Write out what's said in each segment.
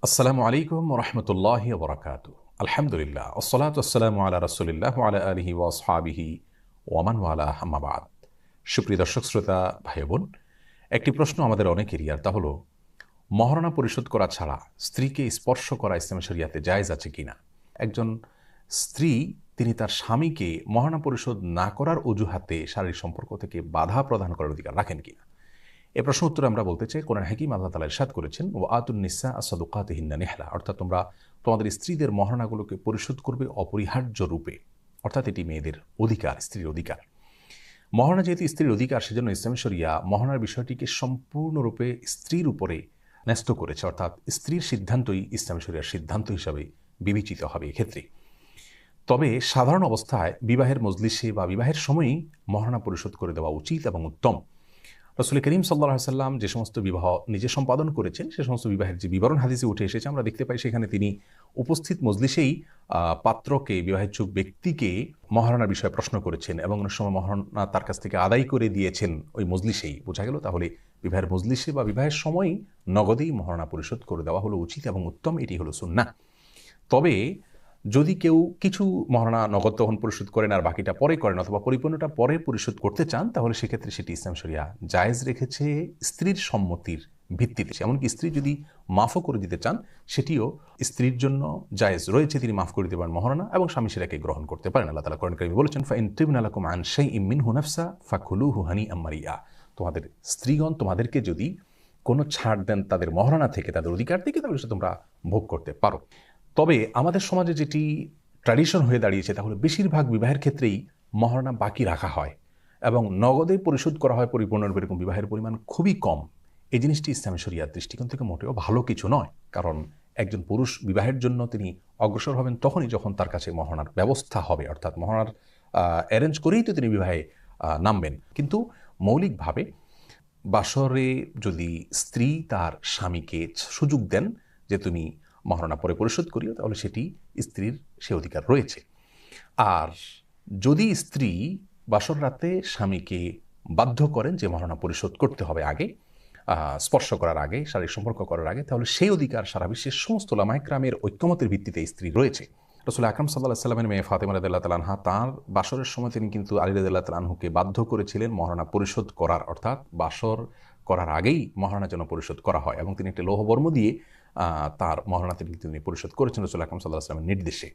আসসালামু আলাইকুম রহমতুল্লাহি বরাকাতু। আলহামদুলিল্লাহ আসসালাতু ওয়াসসালামু আলা রাসূলিল্লাহ ওয়া আলা আলিহি ওয়া আসহাবিহি ওয়া মান ওয়ালা আম্মা বাদ। সুপ্রিয় দর্শক শ্রোতা ভাই বোন, একটি প্রশ্ন আমাদের অনেকেরই, আর তা হলো মহারণা পরিশোধ করা ছাড়া স্ত্রীকে স্পর্শ করা ইসলামী শরিয়াতে জায়েজ আছে কিনা। একজন স্ত্রী তিনি তার স্বামীকে মহারণা পরিশোধ না করার অজুহাতে শারীরিক সম্পর্ক থেকে বাধা প্রদান করার অধিকার রাখেন কিনা। এ প্রশ্ন উত্তরে আমরা বলতে চাই, কোরআন হাকিম আল্লাহ তাআলা ইরশাদ করেছেন, ওয়া আতুন নিসা আস-সাদুকাতিহিন্না নিহলা, অর্থাৎ তোমরা তোমাদের স্ত্রীদের মহারণাগুলোকে পরিশোধ করবে অপরিহার্য রূপে, অর্থাৎ এটি মেয়েদের অধিকার, স্ত্রীর অধিকার। মহারণা যেহেতু স্ত্রীর অধিকার, সেজন্য ইসলামী শরিয়া মহারণার বিষয়টিকে সম্পূর্ণরূপে স্ত্রীর উপরে ন্যস্ত করেছে, অর্থাৎ স্ত্রীর সিদ্ধান্তই ইসলামী শরিয়ার সিদ্ধান্ত হিসাবে বিবেচিত হবে এক্ষেত্রে। তবে সাধারণ অবস্থায় বিবাহের মজলিসে বা বিবাহের সময়ই মহারণা পরিশোধ করে দেওয়া উচিত এবং উত্তম। রাসূল করিম সাল্লাল্লাহু আলাইহি ওয়াসাল্লাম যে সমস্ত বিবাহ নিজে সম্পাদন করেছেন, সে সমস্ত বিবাহের যে বিবরণ হাদিসে উঠে এসেছে, আমরা দেখতে পাই সেখানে তিনি উপস্থিত মজলিসেই পাত্রকে, বিবাহেচ্ছুক ব্যক্তিকে মহারণার বিষয়ে প্রশ্ন করেছেন এবং অনেক সময় মহারণা তার কাছ থেকে আদায় করে দিয়েছেন ওই মজলিসেই। বোঝা গেল তাহলে বিবাহের মজলিসে বা বিবাহের সময়ই নগদেই মহারণা পরিশোধ করে দেওয়া হলো উচিত এবং উত্তম, এটি হলো সুন্নাহ। তবে যদি কেউ কিছু মহারণা নগদ তখন পরিশোধ করেন আর বাকিটা পরে করেন, অথবা পরিপূর্ণটা পরে পরিশোধ করতে চান, তাহলে সেক্ষেত্রে সেটি ইসলাম শরিয়া জায়েজ রেখেছে স্ত্রীর সম্মতির ভিত্তিতে। এমনকি স্ত্রী যদি মাফও করে দিতে চান, সেটিও স্ত্রীর জন্য জায়েজ রয়েছে, তিনি মাফ করে দিতে পারেন মহারণা, এবং স্বামী সেটাকে গ্রহণ করতে পারেন। আল্লাহ তাআলা কোরআন কারীমে বলেছেন, ফাইন তিবনা লাকুম আন শাইইম মিনহু নাফসা ফাকুলুহু হানিআম মারিয়া, তোমাদের স্ত্রীগণ তোমাদেরকে যদি কোনো ছাড় দেন তাদের মহারণা থেকে, তাদের অধিকার থেকে, তাহলে সেটা তোমরা ভোগ করতে পারো। তবে আমাদের সমাজে যেটি ট্র্যাডিশন হয়ে দাঁড়িয়েছে, তাহলে বেশিরভাগ বিবাহের ক্ষেত্রেই মহারণা বাকি রাখা হয় এবং নগদে পরিশোধ করা হয় পরিপূর্ণরূপে, এরকম বিবাহের পরিমাণ খুবই কম। এই জিনিসটি ইসলামী শরিয়ার দৃষ্টিকোণ থেকে মোটেও ভালো কিছু নয়, কারণ একজন পুরুষ বিবাহের জন্য তিনি অগ্রসর হবেন তখনই যখন তার কাছে মহারণার ব্যবস্থা হবে, অর্থাৎ মহারণার অ্যারেঞ্জ করেই তো তিনি বিবাহে নামবেন। কিন্তু মৌলিকভাবে বাসরে যদি স্ত্রী তার স্বামীকে সুযোগ দেন যে তুমি মহারণা পরে পরিশোধ করিও, তাহলে সেটি স্ত্রীর সে অধিকার রয়েছে। আর যদি স্ত্রী বাসর রাতে স্বামীকে বাধ্য করেন যে মহারণা পরিশোধ করতে হবে আগে, স্পর্শ করার আগে, শারীরিক সম্পর্ক করার আগে, তাহলে সেই অধিকার সারা বিশ্বের সমস্ত উলামায়ে কেরামের ঐক্যমতের ভিত্তিতে স্ত্রী রয়েছে। রাসূল আকরাম সাল্লাল্লাহু আলাইহি ওয়াসাল্লামের মেয়ে ফাতেমা রাদিয়াল্লাহু তাআলা আনহা, তাঁর বাসরের সময় তিনি কিন্তু আলী রাদিয়াল্লাহু তাআলা আনহুকে বাধ্য করেছিলেন মহারণা পরিশোধ করার, অর্থাৎ বাসর করার আগেই মহারণা যেন পরিশোধ করা হয়, এবং তিনি একটি লৌহবর্ম দিয়ে তার মহারণা তিনি পরিশোধ করেছেন রাসূল আকরাম সাল্লাল্লাহু আলাইহি ওয়াসাল্লামের নির্দেশে।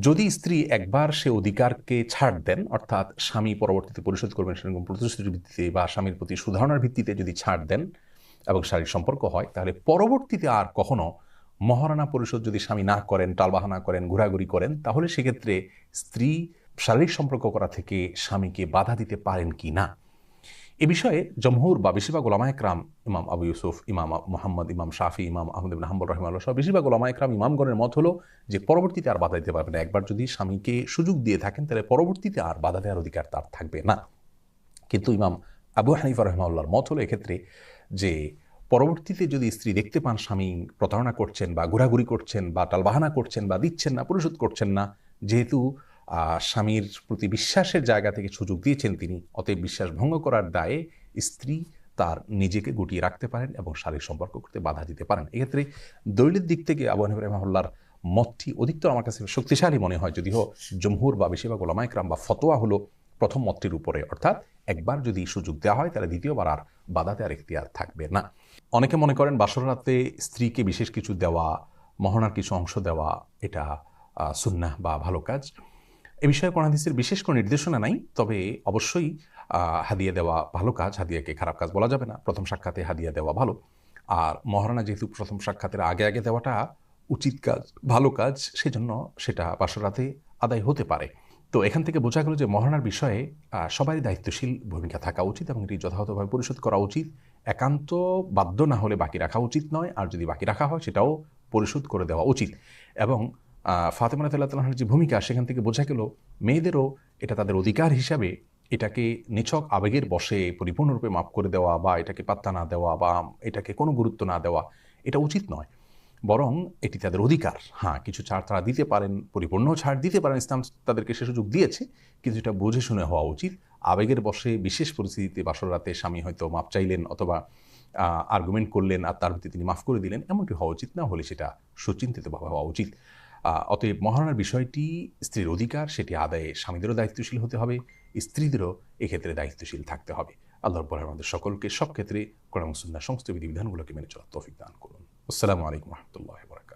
যদি স্ত্রী একবার সে অধিকারকে ছাড় দেন, অর্থাৎ স্বামী পরবর্তীতে পরিশোধ করবেন সেরকম প্রতিশ্রুতির ভিত্তিতে বা স্বামীর প্রতি সুধারণার ভিত্তিতে যদি ছাড় দেন এবং শারীরিক সম্পর্ক হয়, তাহলে পরবর্তীতে আর কখনো মহারণা পরিশোধ যদি স্বামী না করেন, টালবাহানা করেন, ঘোরাঘুরি করেন, তাহলে সেক্ষেত্রে স্ত্রী শারীরিক সম্পর্ক করা থেকে স্বামীকে বাধা দিতে পারেন কি না। এ বিষয়ে জমহুর বা বেশিরভাগ ওলামায়ে কেরাম, ইমাম আবু ইউসুফ, ইমাম মুহাম্মদ, ইমাম শাফি, ইমাম আহমদ ইবনে হাম্বল রাহিমাহুল্লাহ সহ বেশিরভাগ ওলামায়ে কেরাম, ইমামগণের মত হলো যে পরবর্তীতে আর বাধা দিতে পারবে না। একবার যদি স্বামীকে সুযোগ দিয়ে থাকেন, তাহলে পরবর্তীতে আর বাধা দেওয়ার অধিকার তার থাকবে না। কিন্তু ইমাম আবু হানিফা রাহিমাহুল্লাহর মত হলো এক্ষেত্রে যে পরবর্তীতে যদি স্ত্রী দেখতে পান স্বামী প্রতারণা করছেন বা ঘোরাঘুরি করছেন বা টালবাহানা করছেন বা দিচ্ছেন না, পরিশোধ করছেন না, যেহেতু স্বামীর প্রতি বিশ্বাসের জায়গা থেকে সুযোগ দিয়েছেন তিনি, অতএব বিশ্বাস ভঙ্গ করার দায়ে স্ত্রী তার নিজেকে গুটিয়ে রাখতে পারেন এবং শারীরিক সম্পর্ক করতে বাধা দিতে পারেন। এক্ষেত্রে দলিলের দিক থেকে আবু হানিফা রাহিমাহুল্লাহর মতটি অধিকতর আমার কাছে শক্তিশালী মনে হয়, যদিও জমহুর বা বেশিরভাগ ওলামায়ে কেরাম বা ফতোয়া হলো প্রথম মতটির উপরে, অর্থাৎ একবার যদি সুযোগ দেওয়া হয় তাহলে দ্বিতীয়বার আর বাধা দেওয়ার এখতিয়ার থাকবে না। অনেকে মনে করেন বাসর রাতে স্ত্রীকে বিশেষ কিছু দেওয়া, মহারণার কিছু অংশ দেওয়া, এটা সুন্নাহ বা ভালো কাজ। এ বিষয়ে কোরআন হাদিসের বিশেষ কোনো নির্দেশনা নাই, তবে অবশ্যই হাদিয়া দেওয়া ভালো কাজ, হাদিয়াকে খারাপ কাজ বলা যাবে না। প্রথম সাক্ষাতে হাদিয়া দেওয়া ভালো, আর মহারণা যেহেতু প্রথম সাক্ষাতের আগে আগে দেওয়াটা উচিত কাজ, ভালো কাজ, সেজন্য সেটা বাসর রাতে আদায় হতে পারে। তো এখান থেকে বোঝা গেল যে মহারণার বিষয়ে সবারই দায়িত্বশীল ভূমিকা থাকা উচিত এবং এটি যথাযথভাবে পরিশোধ করা উচিত। একান্ত বাধ্য না হলে বাকি রাখা উচিত নয়, আর যদি বাকি রাখা হয় সেটাও পরিশোধ করে দেওয়া উচিত। এবং ফাতেমা রাদিয়াল্লাহু তাআলার যে ভূমিকা, সেখান থেকে বোঝা গেল মেয়েদেরও এটা তাদের অধিকার হিসাবে এটাকে নিছক আবেগের বশে পরিপূর্ণরূপে মাফ করে দেওয়া বা এটাকে পাত্তা না দেওয়া বা এটাকে কোনো গুরুত্ব না দেওয়া, এটা উচিত নয়, বরং এটি তাদের অধিকার। হ্যাঁ, কিছু ছাড় তারা দিতে পারেন, পরিপূর্ণ ছাড় দিতে পারেন, ইসলাম তাদেরকে সে সুযোগ দিয়েছে, কিন্তু এটা বুঝে শুনে হওয়া উচিত। আবেগের বশে বিশেষ পরিস্থিতিতে বাসর রাতে স্বামী হয়তো মাপ চাইলেন অথবা আর্গুমেন্ট করলেন আর তার ভিত্তিতে তিনি মাফ করে দিলেন, এমনটি হওয়া উচিত না, হলে সেটা সুচিন্তিতভাবে হওয়া উচিত। অতএব মহারণার বিষয়টি স্ত্রীর অধিকার, সেটি আদায়ে স্বামীদেরও দায়িত্বশীল হতে হবে, স্ত্রীদেরও এক্ষেত্রে দায়িত্বশীল থাকতে হবে। আল্লাহ রাব্বুল আলামিন আমাদের সকলকে সব ক্ষেত্রে কোরআন ও সুন্নাহর সমস্ত বিধিবিধানগুলোকে মেনে চলার তৌফিক দান করুন। আসসালামু আলাইকুম ওয়া রাহমাতুল্লাহি ওয়া বারাকাতুহু।